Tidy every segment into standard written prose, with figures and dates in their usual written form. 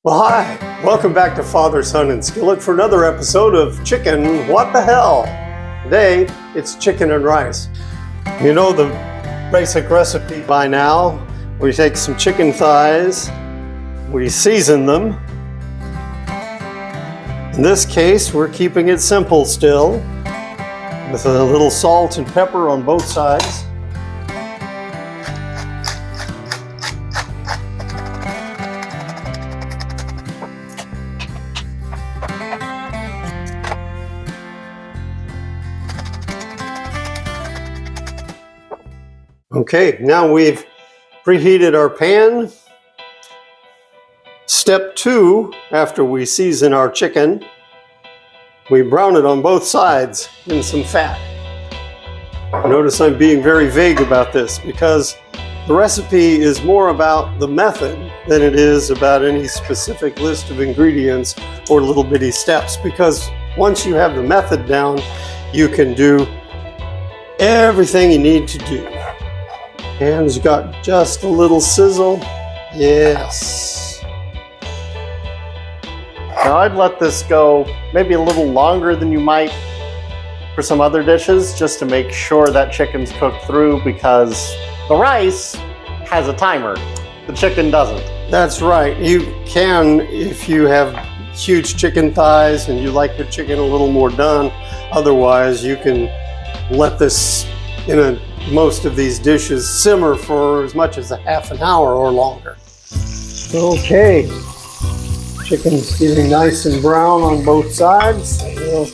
Well, hi. Welcome back to Father, Son, and Skillet for another episode of Chicken What the Hell. Today, it's chicken and rice. You know the basic recipe by now. We take some chicken thighs, we season them. In this case, we're keeping it simple still, with a little salt and pepper on both sides. Okay, now we've preheated our pan. Step 2, after we season our chicken, we brown it on both sides in some fat. Notice I'm being very vague about this because the recipe is more about the method than it is about any specific list of ingredients or little bitty steps, because once you have the method down, you can do everything you need to do. Pan's got just a little sizzle. Yes. Now I'd let this go maybe a little longer than you might for some other dishes, just to make sure that chicken's cooked through, because the rice has a timer. The chicken doesn't. That's right. You can, if you have huge chicken thighs and you like your chicken a little more done. Otherwise, you can let this most of these dishes simmer for as much as a half an hour or longer. Okay, chicken's getting nice and brown on both sides. We'll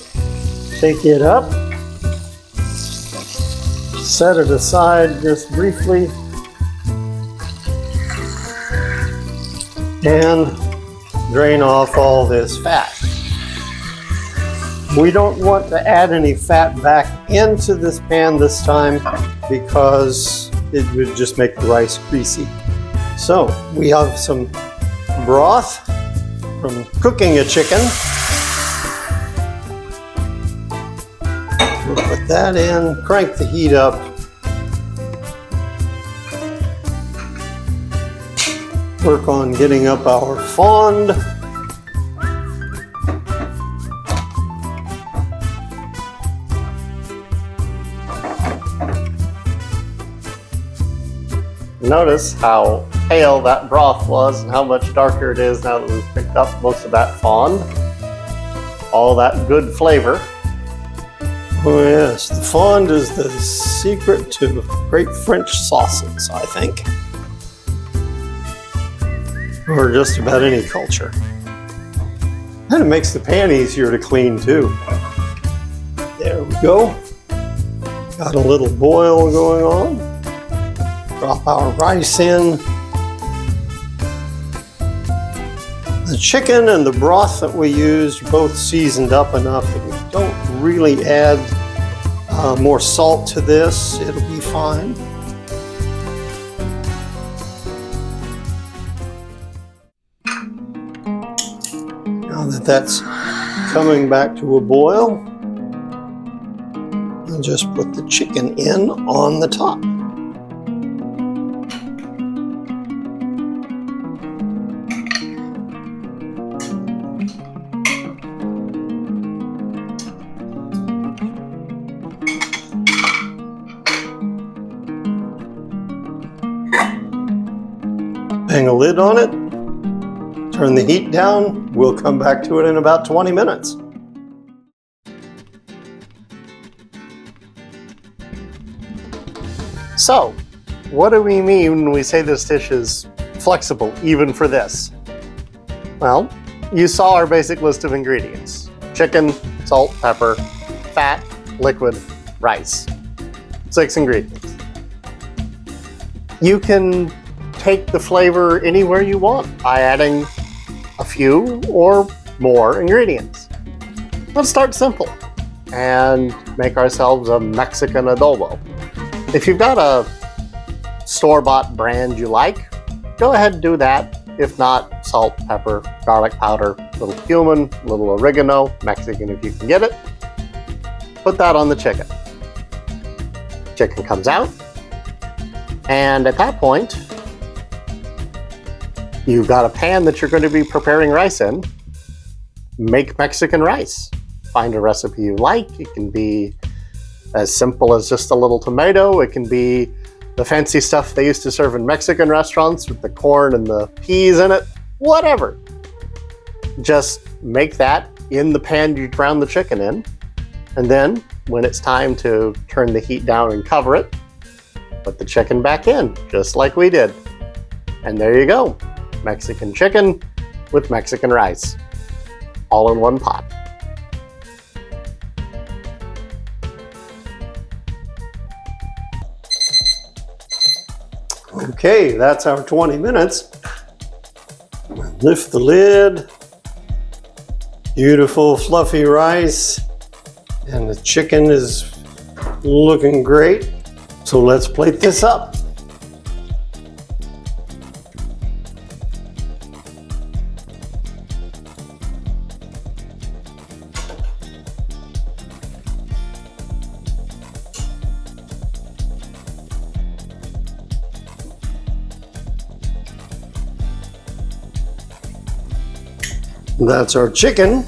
take it up, set it aside just briefly, and drain off all this fat. We don't want to add any fat back into this pan this time because it would just make the rice greasy. So we have some broth from cooking a chicken. We'll put that in, crank the heat up. Work on getting up our fond. Notice how pale that broth was and how much darker it is now that we've picked up most of that fond. All that good flavor. Oh yes, the fond is the secret to great French sauces, I think. Or just about any culture. And it makes the pan easier to clean too. There we go. Got a little boil going on. Drop our rice in. The chicken and the broth that we used are both seasoned up enough that we don't really add more salt to this. It'll be fine. Now that that's coming back to a boil, I'll just put the chicken in on the top. Hang a lid on it, turn the heat down. We'll come back to it in about 20 minutes. So, what do we mean when we say this dish is flexible, even for this? Well, you saw our basic list of ingredients. Chicken, salt, pepper, fat, liquid, rice. 6 ingredients. You can take the flavor anywhere you want by adding a few or more ingredients. Let's start simple and make ourselves a Mexican adobo. If you've got a store-bought brand you like, go ahead and do that. If not, salt, pepper, garlic powder, a little cumin, a little oregano, Mexican if you can get it. Put that on the chicken. Chicken comes out, and at that point, You've got a pan that you're going to be preparing rice in. Make Mexican rice. Find a recipe you like. It can be as simple as just a little tomato. It can be the fancy stuff they used to serve in Mexican restaurants with the corn and the peas in it. Whatever. Just make that in the pan you brown the chicken in. And then, when it's time to turn the heat down and cover it, put the chicken back in, just like we did. And there you go. Mexican chicken with Mexican rice. All in one pot. Okay, that's our 20 minutes. Lift the lid. Beautiful fluffy rice. And the chicken is looking great. So let's plate this up. That's our chicken.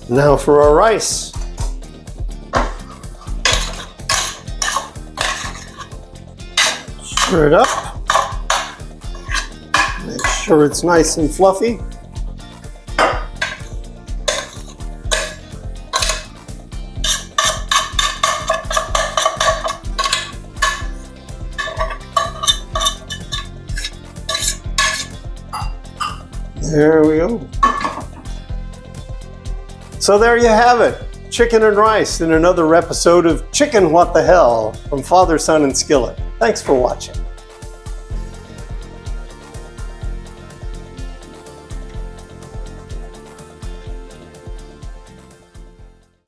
Now for our rice. Stir it up. Make sure it's nice and fluffy. There we go. So there you have it. Chicken and rice in another episode of Chicken What the Hell from Father, Son, and Skillet. Thanks for watching.